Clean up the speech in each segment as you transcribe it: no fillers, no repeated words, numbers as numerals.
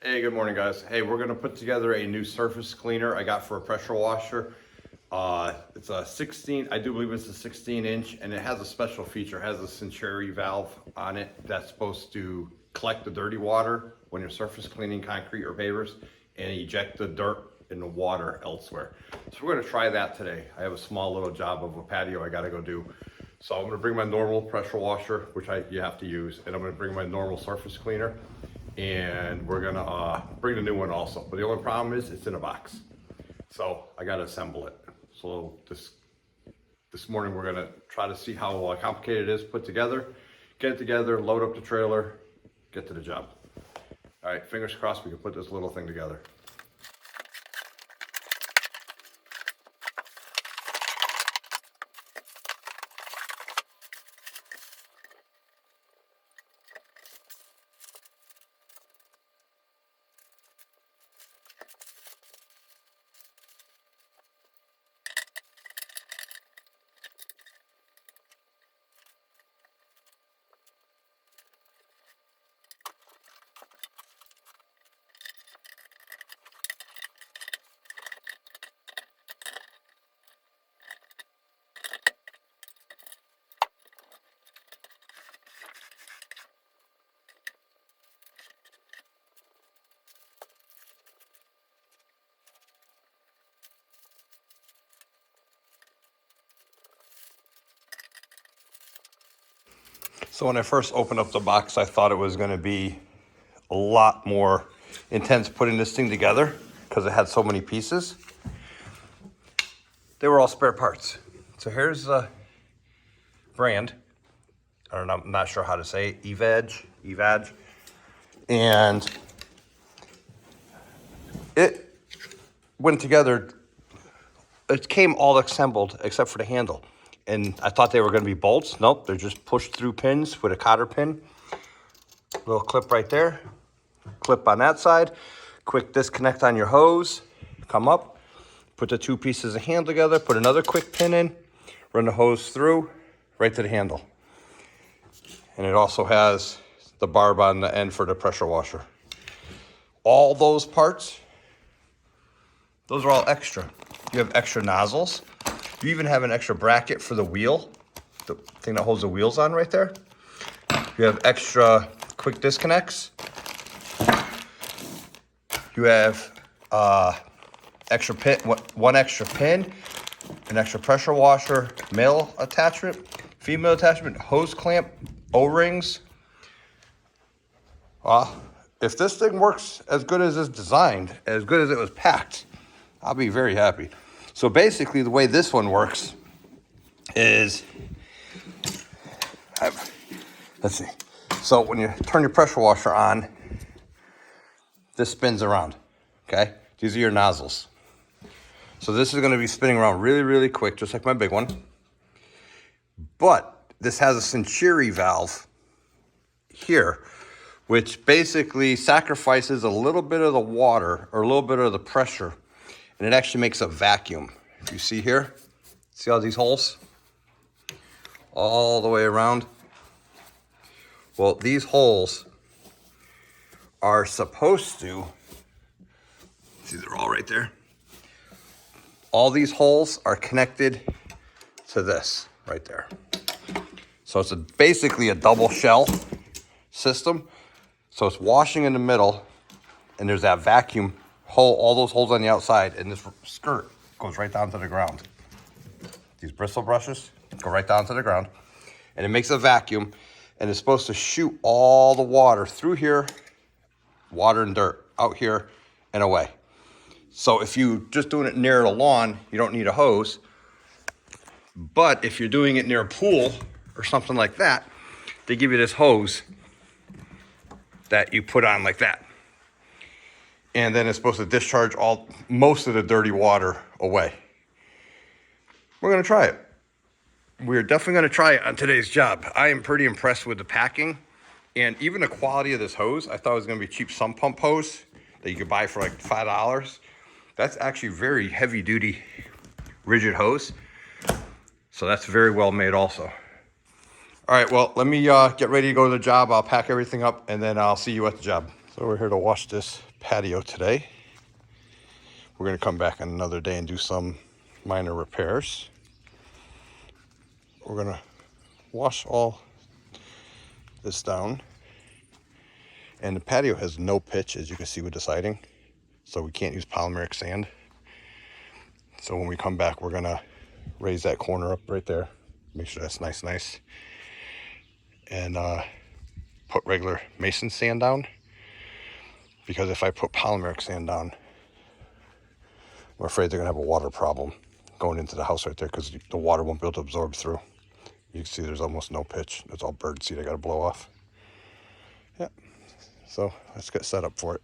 Hey, good morning, guys. Hey, we're gonna put together a new surface cleaner I got for a pressure washer. It's a 16, I do believe it's a 16-inch, and it has a special feature. It has a Centuri valve on it that's supposed to collect the dirty water when you're surface cleaning concrete or pavers and eject the dirt in the water elsewhere. So we're gonna try that today. I have a small little job of a patio I gotta go do. So I'm gonna bring my normal pressure washer, which you have to use, and I'm gonna bring my normal surface cleaner. And we're gonna bring the new one also. But the only problem is it's in a box. So I gotta assemble it. So this morning we're gonna try to see how complicated it is, put together, get it together, load up the trailer, get to the job. All right, fingers crossed we can put this little thing together. So when I first opened up the box, I thought it was going to be a lot more intense putting this thing together because it had so many pieces. They were all spare parts. So here's the brand. I don't know, I'm not sure how to say it. EVEAGE. And it went together. It came all assembled except for the handle. And I thought they were going to be bolts. Nope, they're just pushed through pins with a cotter pin. Little clip right there. Clip on that side. Quick disconnect on your hose. Come up. Put the two pieces of handle together. Put another quick pin in. Run the hose through. Right to the handle. And it also has the barb on the end for the pressure washer. All those parts, those are all extra. You have extra nozzles. You even have an extra bracket for the wheel, the thing that holds the wheels on right there. You have extra quick disconnects. You have extra pin, one extra pin, an extra pressure washer, male attachment, female attachment, hose clamp, O-rings. If this thing works as good as it's designed, as good as it was packed, I'll be very happy. So basically the way this one works is, let's see. So when you turn your pressure washer on, this spins around, okay? These are your nozzles. So this is gonna be spinning around really, really quick, just like my big one. But this has a Centuri valve here, which basically sacrifices a little bit of the water or a little bit of the pressure, and it actually makes a vacuum. If you see here, see all these holes? All the way around. Well, these holes are supposed to, see, they're all right there. All these holes are connected to this right there. So it's basically a double shell system. So it's washing in the middle, and there's that vacuum hole, all those holes on the outside, and this skirt goes right down to the ground. These bristle brushes go right down to the ground, and it makes a vacuum, and it's supposed to shoot all the water through here, water and dirt out here and away. So if you're just doing it near the lawn, you don't need a hose. But if you're doing it near a pool or something like that, they give you this hose that you put on like that. And then it's supposed to discharge most of the dirty water away. We're gonna try it. We're definitely gonna try it on today's job. I am pretty impressed with the packing and even the quality of this hose. I thought it was gonna be cheap sump pump hose that you could buy for like $5. That's actually very heavy duty, rigid hose. So that's very well made also. All right, well, let me get ready to go to the job. I'll pack everything up and then I'll see you at the job. So we're here to wash this patio today. We're going to come back another day and do some minor repairs. We're going to wash all this down. And the patio has no pitch, as you can see with the siding. So we can't use polymeric sand. So when we come back, we're going to raise that corner up right there. Make sure that's nice. And put regular mason sand down. Because if I put polymeric sand down, I'm afraid they're going to have a water problem going into the house right there because the water won't be able to absorb through. You can see there's almost no pitch. It's all bird seed I got to blow off. Yeah, so let's get set up for it.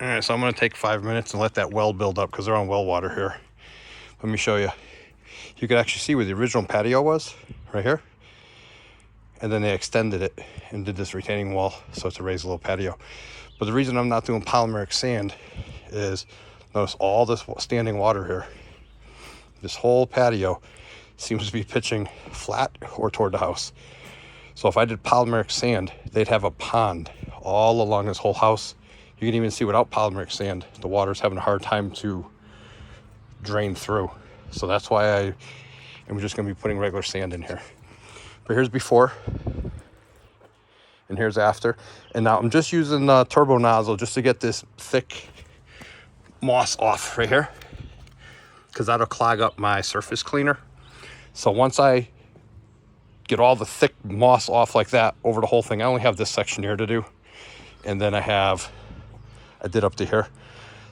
All right, so I'm gonna take 5 minutes and let that well build up because they're on well water here. Let me show you. You can actually see where the original patio was, right here. And then they extended it and did this retaining wall so it's a raised little patio. But the reason I'm not doing polymeric sand is, notice all this standing water here. This whole patio seems to be pitching flat or toward the house. So if I did polymeric sand, they'd have a pond all along this whole house. You can even see without polymeric sand, the water's having a hard time to drain through. So that's why I'm just gonna be putting regular sand in here. But here's before, and here's after. And now I'm just using the turbo nozzle just to get this thick moss off right here, because that'll clog up my surface cleaner. So once I get all the thick moss off like that over the whole thing, I only have this section here to do. And then I did up to here.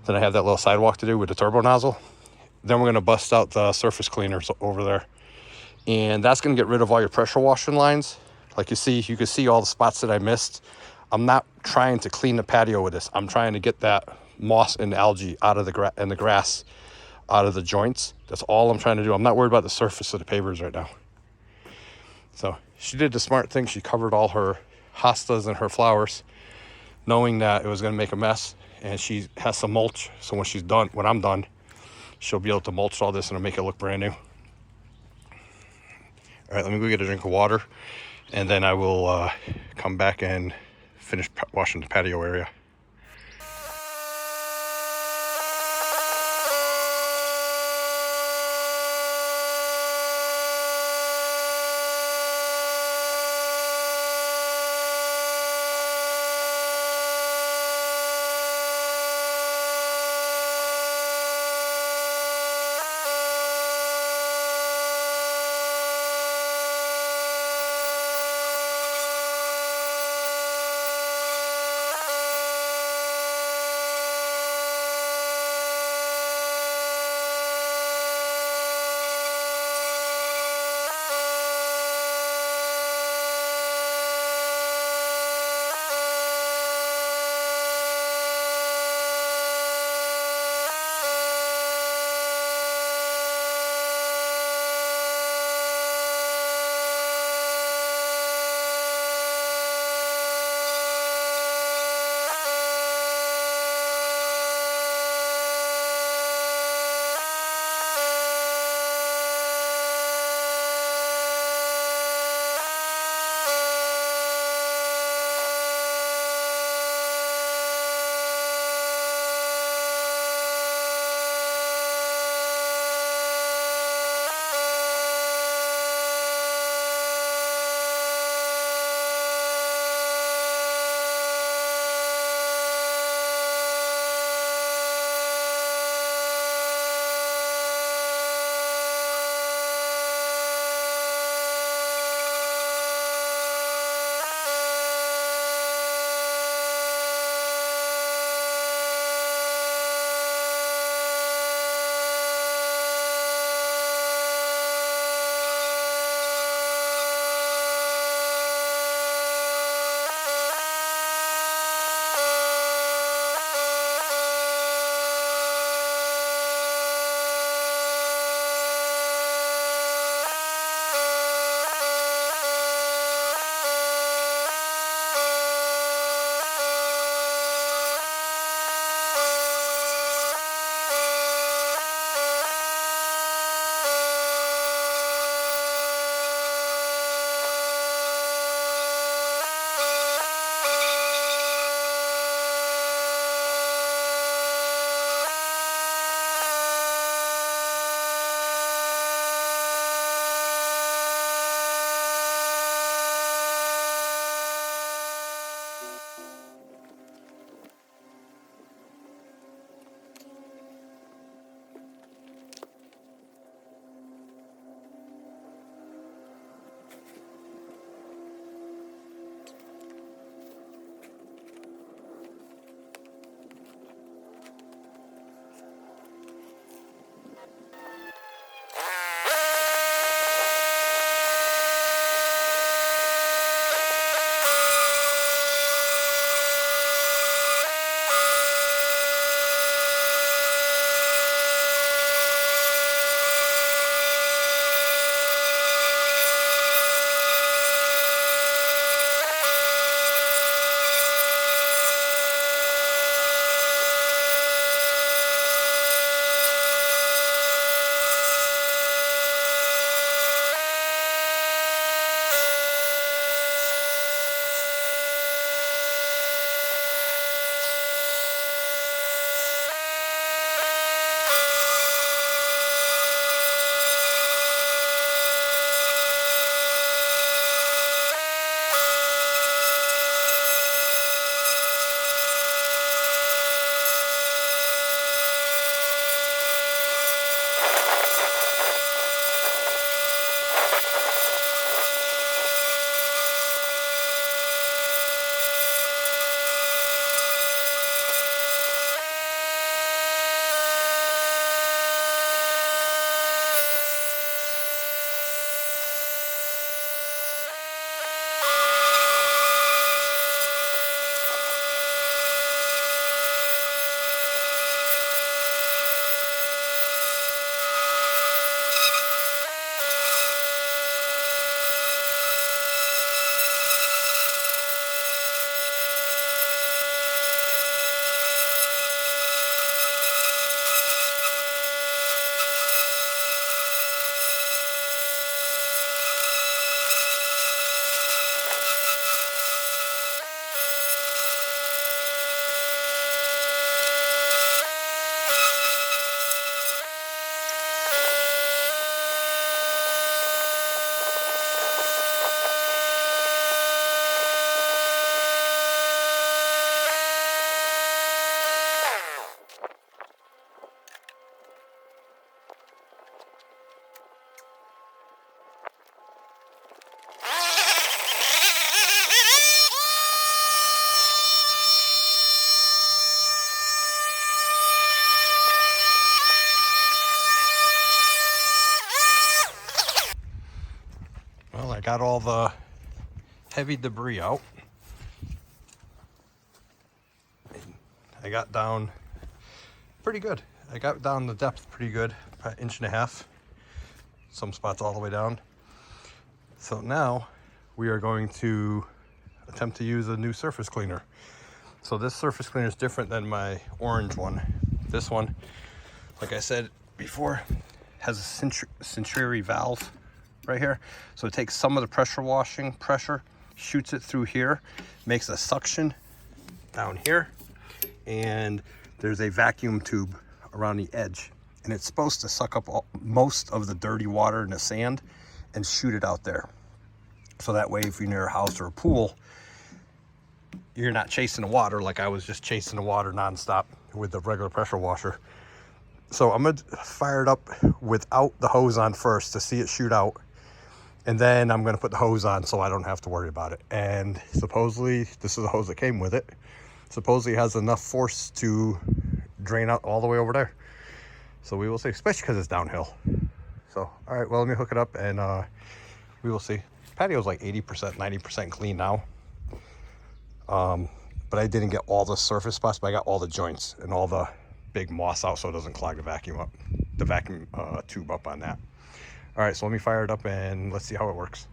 Then I have that little sidewalk to do with the turbo nozzle. Then we're gonna bust out the surface cleaners over there. And that's gonna get rid of all your pressure washing lines. Like you can see all the spots that I missed. I'm not trying to clean the patio with this. I'm trying to get that moss and algae out of the grass out of the joints. That's all I'm trying to do. I'm not worried about the surface of the pavers right now. So she did the smart thing. She covered all her hostas and her flowers, knowing that it was going to make a mess. And she has some mulch. So when I'm done, she'll be able to mulch all this and it'll make it look brand new. All right, let me go get a drink of water. And then I will come back and finish washing the patio area. Well, I got all the heavy debris out. I got down pretty good. I got down the depth pretty good, about 1.5 inches. Some spots all the way down. So now we are going to attempt to use a new surface cleaner. So this surface cleaner is different than my orange one. This one, like I said before, has a Venturi valve right here. So it takes some of the pressure, shoots it through here, makes a suction down here, and there's a vacuum tube around the edge. And it's supposed to suck up most of the dirty water and the sand and shoot it out there. So that way, if you're near a house or a pool, you're not chasing the water like I was just chasing the water nonstop with the regular pressure washer. So I'm gonna fire it up without the hose on first to see it shoot out. And then I'm gonna put the hose on so I don't have to worry about it. And supposedly, this is the hose that came with it. Supposedly it has enough force to drain out all the way over there. So we will see, especially because it's downhill. So, all right, well, let me hook it up and we will see. Patio's like 80%, 90% clean now. But I didn't get all the surface spots, but I got all the joints and all the big moss out so it doesn't clog the vacuum tube up on that. All right, so let me fire it up and let's see how it works.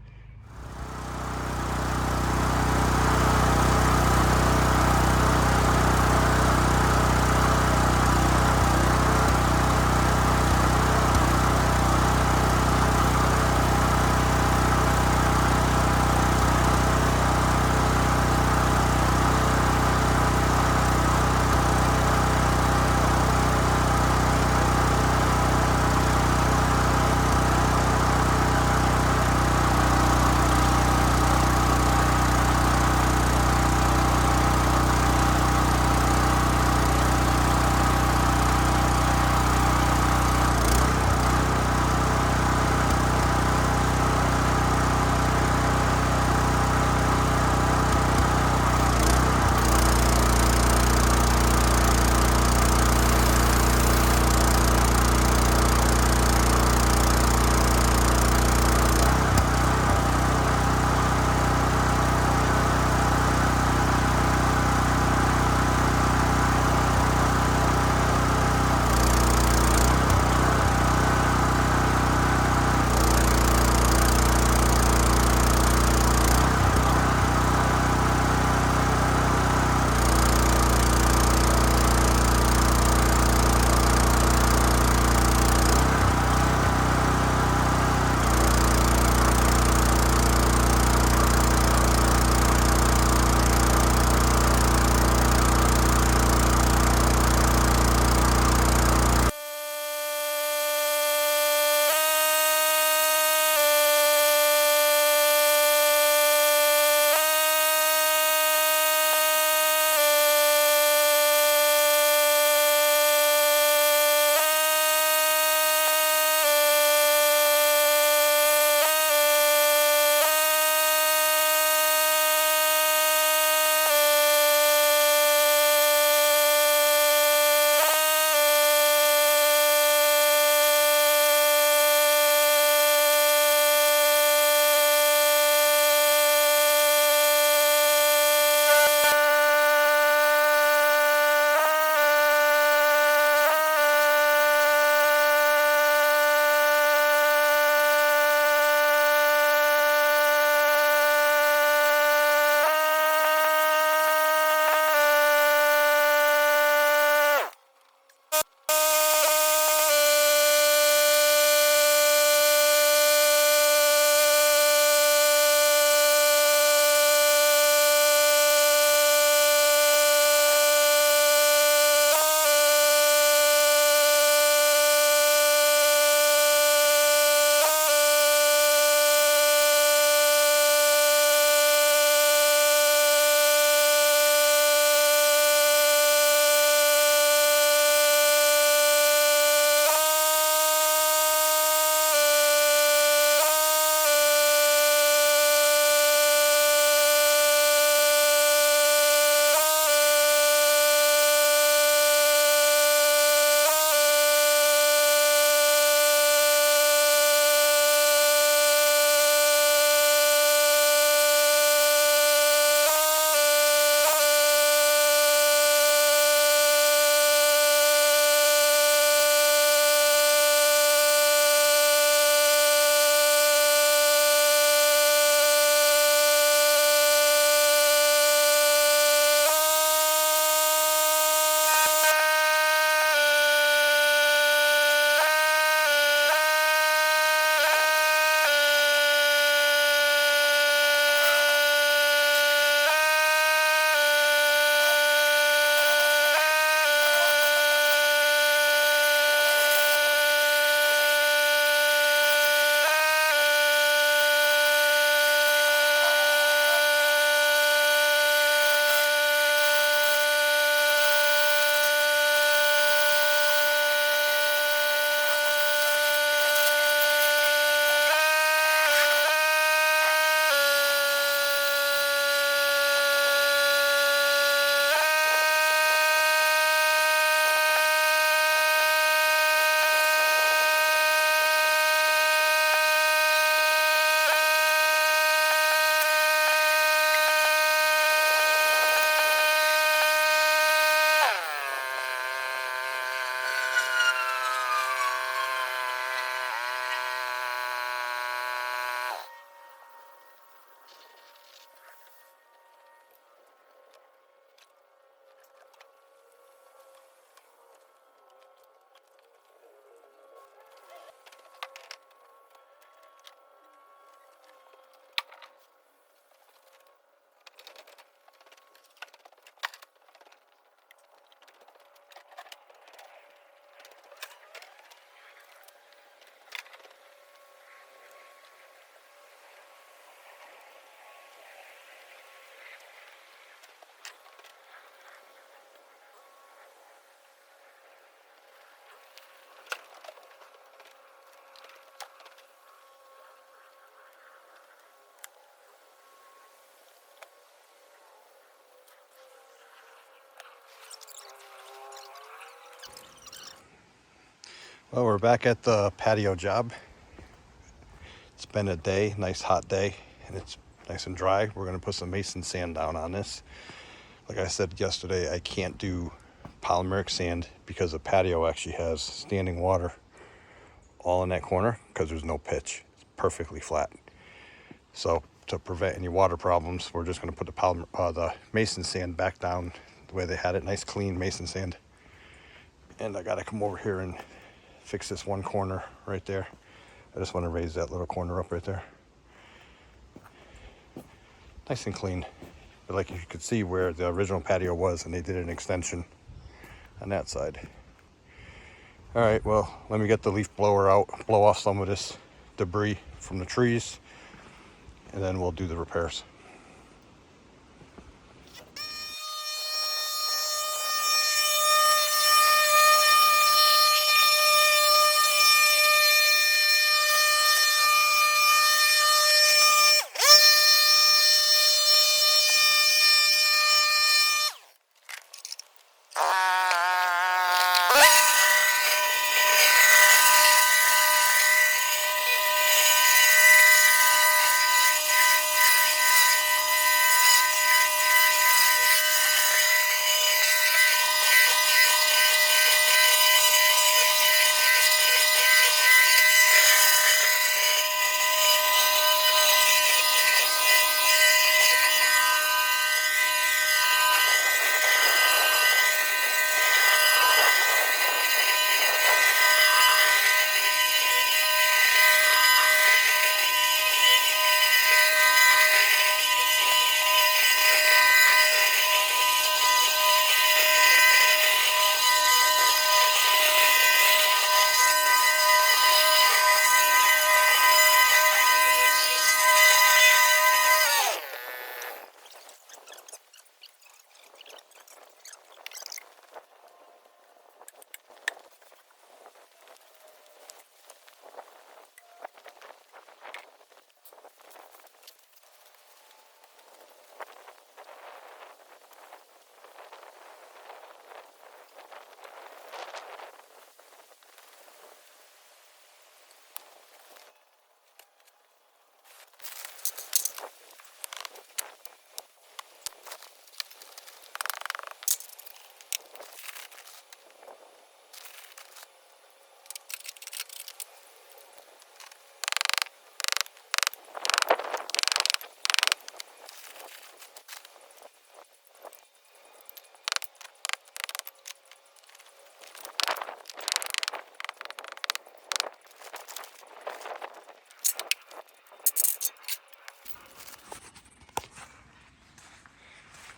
Well, we're back at the patio job. It's been a day, nice hot day, and it's nice and dry. We're going to put some mason sand down on this. Like I said yesterday, I can't do polymeric sand because the patio actually has standing water all in that corner because there's no pitch. It's perfectly flat. So to prevent any water problems, we're just going to put the mason sand back down the way they had it, nice clean mason sand. And I got to come over here and fix this one corner right there. I just want to raise that little corner up right there. Nice and clean. But like you could see where the original patio was, and they did an extension on that side. All right, well, let me get the leaf blower out, blow off some of this debris from the trees, and then we'll do the repairs.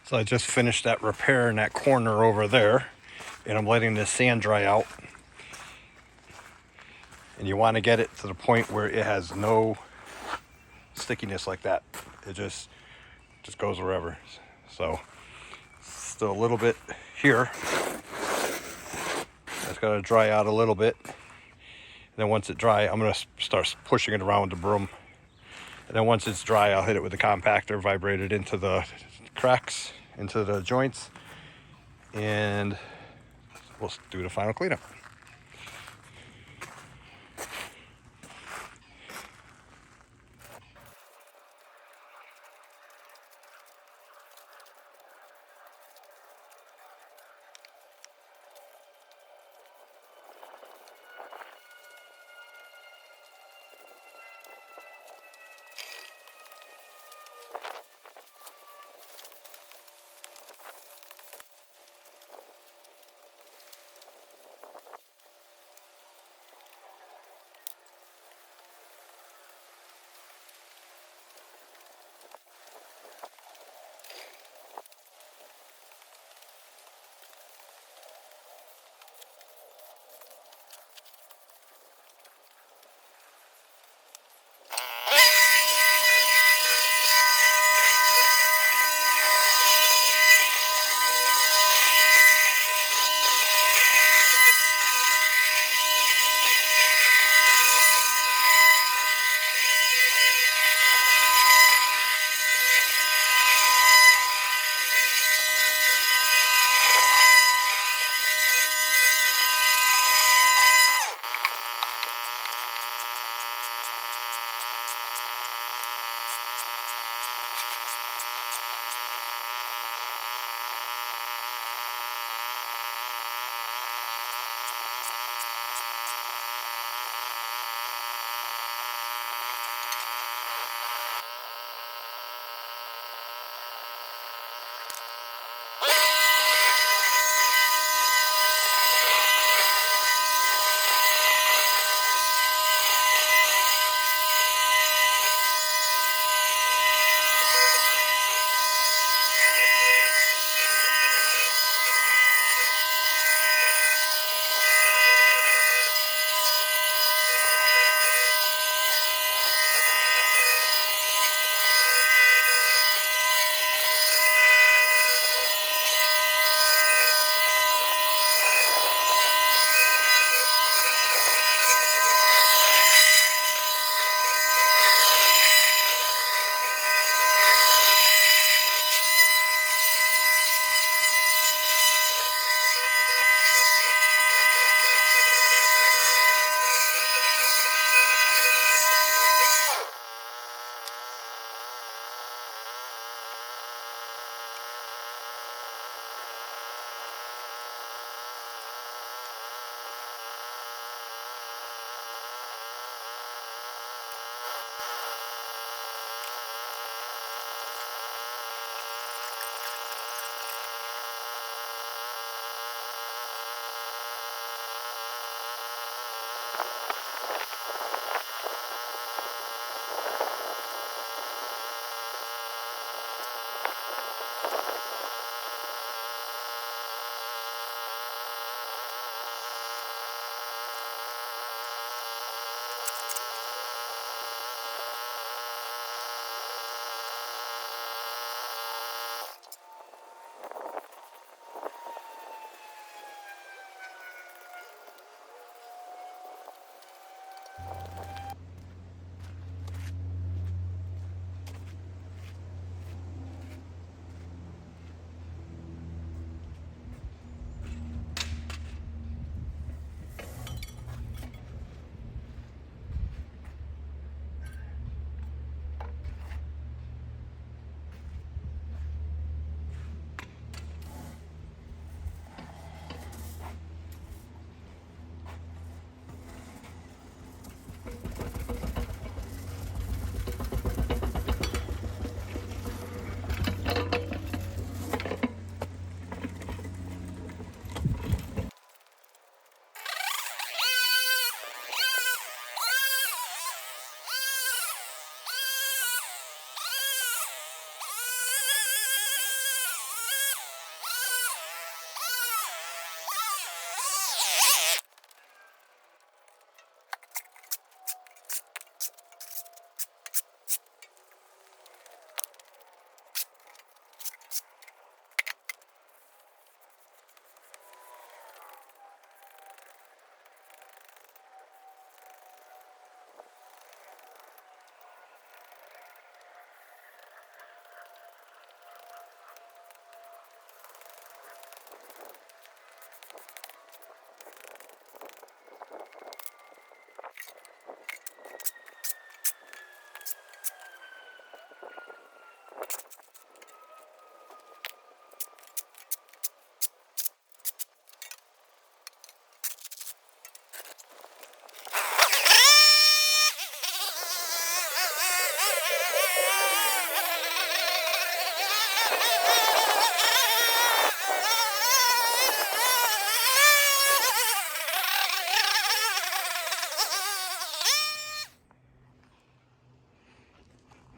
So I just finished that repair in that corner over there, and I'm letting this sand dry out. And you want to get it to the point where it has no stickiness like that. It just goes wherever. So still a little bit here. It's got to dry out a little bit. And then once it's dry, I'm going to start pushing it around with the broom. And then once it's dry, I'll hit it with the compactor, vibrate it into the cracks, into the joints, and we'll do the final cleanup.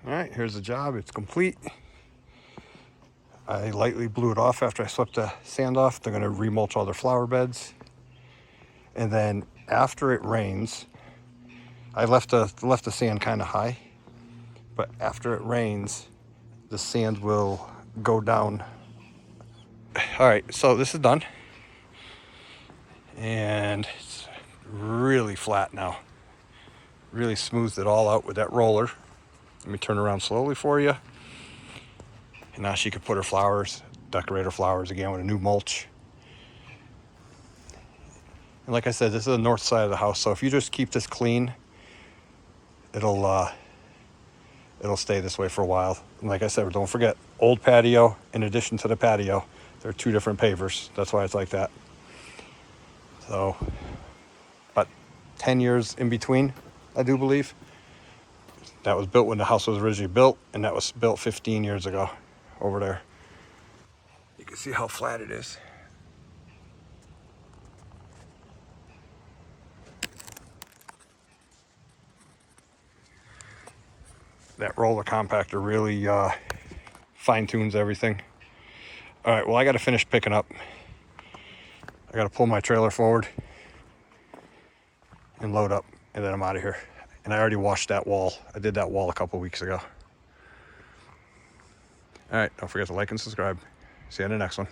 All right, here's the job. It's complete. I lightly blew it off after I swept the sand off. They're going to remulch all their flower beds. And then after it rains, I left the sand kind of high. But after it rains, the sand will go down. All right, so this is done. And it's really flat now. Really smoothed it all out with that roller. Let me turn around slowly for you. And now she could put her flowers, decorate her flowers again with a new mulch. And like I said, this is the north side of the house, so if you just keep this clean, it'll stay this way for a while. And like I said, don't forget, old patio in addition to the patio. They're two different pavers. That's why it's like that. So, about 10 years in between, I do believe. That was built when the house was originally built, and that was built 15 years ago over there. You can see how flat it is. That roller compactor really fine-tunes everything. All right, well, I got to finish picking up. I got to pull my trailer forward and load up, and then I'm out of here. And I already washed that wall. I did that wall a couple weeks ago. All right, don't forget to like and subscribe. See you in the next one.